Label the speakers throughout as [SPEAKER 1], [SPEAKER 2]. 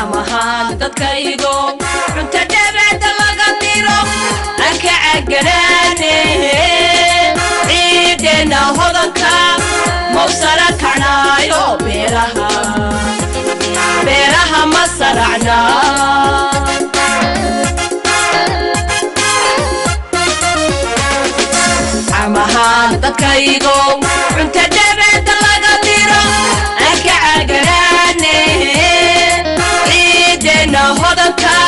[SPEAKER 1] عمها تكيدو تدبع دلغنيرو أنك عقلاني عيدنا هضنكا موصلك عنايو بيرها مصرعنا عمها تكيدو تدبع دلغنيرو أنك عقلاني عيدنا هضنكا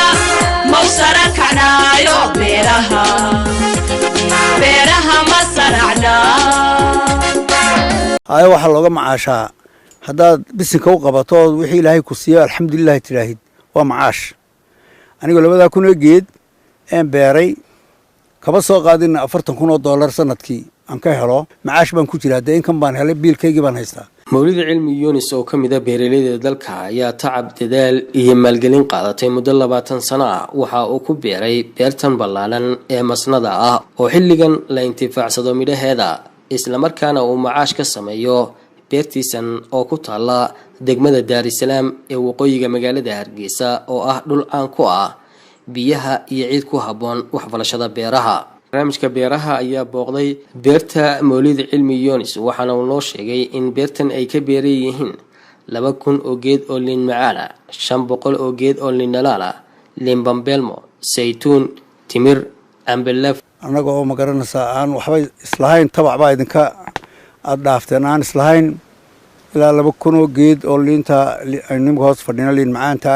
[SPEAKER 1] موصلك عنايو بيرها مصرعنا
[SPEAKER 2] هاي waxa looga macaashaa hadaad bisinka u qabato wixii Ilaahay ku siiyo alxamdulillah tiraahid waa macaash aniga 2000 geed aan beeray kaba soo qaadin $40,000 sanadkii aan ka helo macaash baan ku jiraa deynkan baan helay biilkayga baan haystaa
[SPEAKER 3] mawlid cilmi Yunis oo kamid ah beeraleyda dalka ayaa tacab dadaal iyo maalgelin qaadatay muddo 20 sano ah waxa uu ku beeray beertan ballaaran ee masnada ah oo xilligan la intifaacsado midhaheeda isla markaana uu macaash ka sameeyo beertiisan oo ku taala degmada Dar es Salaam ee waqooyiga magaalada Hargeysa oo ah dhul aan ku ah biyaha iyo ciid ku haboon wax falashada beeraha barnaamijka beeraha ayaa booqday beerta mawlid cilmi Yunis waxaana uu noo sheegay in beertan ay ka beeray yihiin 2,000 oo geed oo liin macaana 500 oo geed oo liin dhalaala liin bambeelmo saytuun timir ambelaf
[SPEAKER 2] anaga oo magaranaysa aan waxba islahayn tabac baa idinka aad dhaafteen aan islahayn ilaa 2,000 oo geed oo liinta nimka hoos fadhina liin macaanta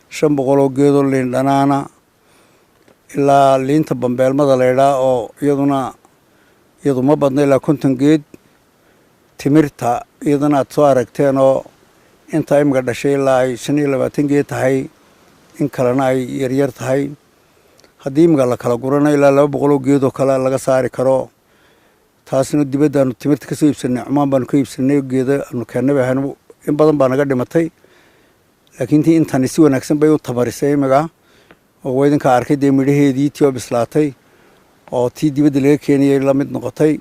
[SPEAKER 2] 500 oo geed oo liin dhanaana ilaa liinta bambeelmada leeyahay oo iyadu ma badna ilaa 50 geed timirta iyadana aad soo aragteen oo inta imga dhashay ilaa ay 25 geed tahay in kalena ay yar tahay haddii imga la kala gurana ilaa 200 geed oo kale laga saari karo taasina dibadda timirta ka soo iibsanay Cumaan baan ka iibsanay geeda aanu keenay in badan baa naga dhimatay laakiin intan si wanaagsan bay u tabarisay imga oo weydinka arkay midhaheedii tii oo bislaatay oo tii dibadda laga keenay la mid noqotay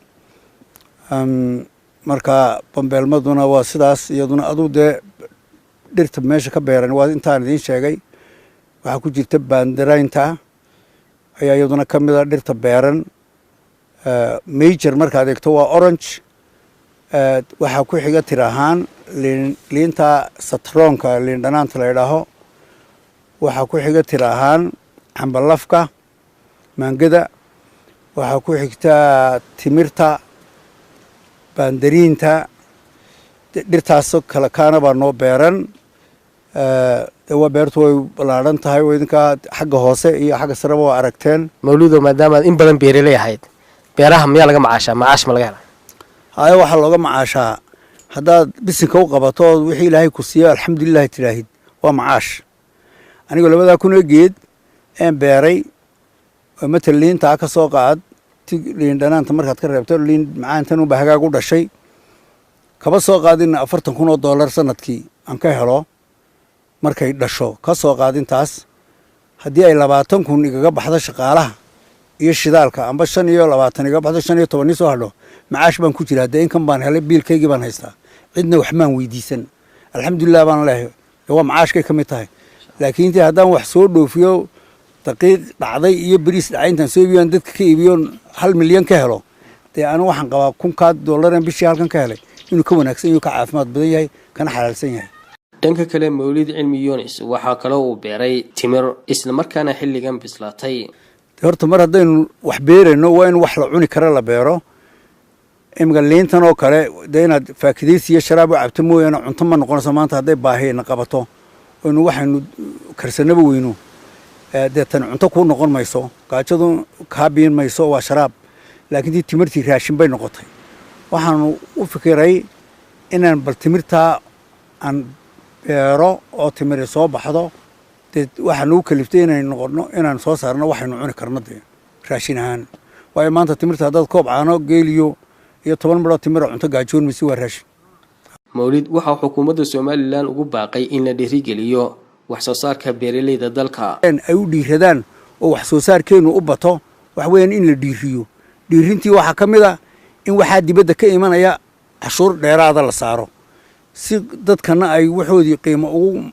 [SPEAKER 2] marka bambeelmaduna waa sidaas iyaduna adu dhirta meesha ka beeran waa intaan idin sheegay waxa ku jirta baandaraynta ayaa iyaduna kamid ah dhirta beeran major marka adeegto waa orange waxa ku xiga tirahaan liinta satronka liin dhanaanta la yiraahdo waxa ku xiga tirahaan cambalafka maangada waxa ku xigta timirta baandariinta dhirtaas kala kaana baa noo beeran waa beertu way balaaran tahay idinka xagga hoose iyo xagga sare waa aragteen
[SPEAKER 3] mawlido maadaama in badan beeraley ahayd beeraha miyaa laga macaashaa macaash ma laga helaa
[SPEAKER 2] haayo waxa looga macaashaa hadaad bisinka u qabato wixii Ilaahay ku siiyo alxamdulillah tiraahid waa macaash aniga 2000 geed aan beeray مثل لين تاك سوقات لين دنانت مركز كربتو لين معانتن وبهجاج ودا شيء كبا سوقادين $40,000 سنتكي أن كهلا مركز دشوا كسوقادين تاس هدي أي 20,000 يجا بحذا شقالة يشدالك أم بشن يو 20 يجا بحذا شن يتوني سهلو معاش بنكوتي دين كم بان هلا بيل كيجي بان هيستا عندنا وحمان ويديسن الحمد لله بان الله هو معاش كي كميتها لكن أنت هذا وحصول وفيه دقيق بعضي يبريس عينتن سويان دتك كيبيون 500,000 كهلو تي أنا waxaan qabaa $1,000 bishii halkan ka helay inuu ka wanaagsan yahay ka caafimaad badan yahay kana xalaalsan yahay
[SPEAKER 3] dhanka kale mawlid cilmi Yunis waxa kale uu beeray timir isla markaana xilligan bislaatay
[SPEAKER 2] horta mar hadaynu wax beerayno waa in wax la cuni karo la beero imga liintan oo kale deynad faakidiis iyo sharaab u cabto mooyana cunto ma noqonayso maanta haday baahiyna qabato oo inuu waxaynu karsanaba weyno deetan cunto ku noqon mayso gaajadu ka biin mayso waa sharaab laakiin timirtii raashin bay noqotay waxaan u fikiray inaan bal timirta aan beero oo timir soo baxdo waxaan u kaliftay inaan soo saarno waxaynu cuni karno raashin ahaan way maanta timirta dad koob caano geeliyo iyo 10 midho timir cunto gaajoon misi waa raashin
[SPEAKER 3] mawlid waxa xukuumadda Soomaaliland ugu baaqay in la dhiirigeliyo wax soo saarka beeraleyda dalka
[SPEAKER 2] ay u dhiiradaan oo wax soo saarkeenu u bato wax weyn in la dhiiriyo dhiirintii waxa kamid ah in waxa dibadda ka imanaya cashuur dheeraad la saaro si dadkana ay waxoodii qiimo ugu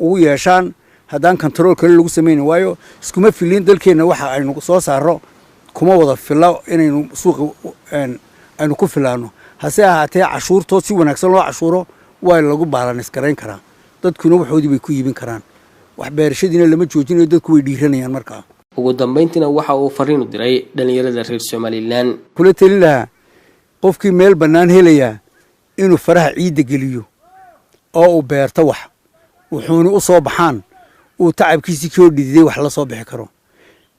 [SPEAKER 2] ugu yeeshaan haddaan control kale lagu samaynin waayo iskuma filin dalkeenna waxa aynu soo saaro kuma wada filo inaynu suuqa aynu ku filaano hase ahaatee cashuurtood si wanaagsan loo cashuuro waa lagu baalanis garayn karaa dadkuna waxoodii bay ku iibin karaan wax beerashadiina lama joojinayo dadku way dhiiranayaan markaa
[SPEAKER 3] ugu dambeyntiina waxa uu fariin u diray dhalinyarada reer Somaliland
[SPEAKER 2] kula talin lahaa qofkii meel bannaan helaya inuu faraha ciidda geliyo oo uu beerto wax wuxuuna u soo baxaan uu tacabkiisii koo dhiday wax la soo bixi karo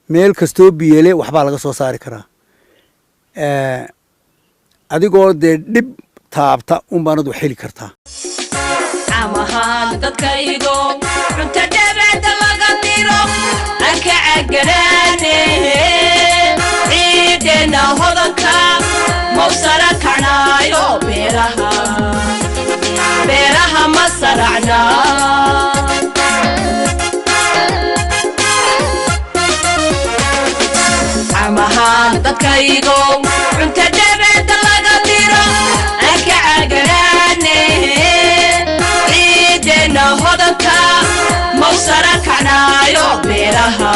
[SPEAKER 2] meel kastoo biyeele waxbaa laga soo saari karaa adigoo dee dhib taabta unbaanad wax heli kartaa
[SPEAKER 1] amahaan dadkaygo cunta dhabacda laga diro anka cagaraane ciidena hodanka mawsara kacnaayo beeraha ma saracnaa amahaan dadkaygo cunta dhabacda laga diro anka cagaraane ciidena hodanka mawsara kacnaayo beeraha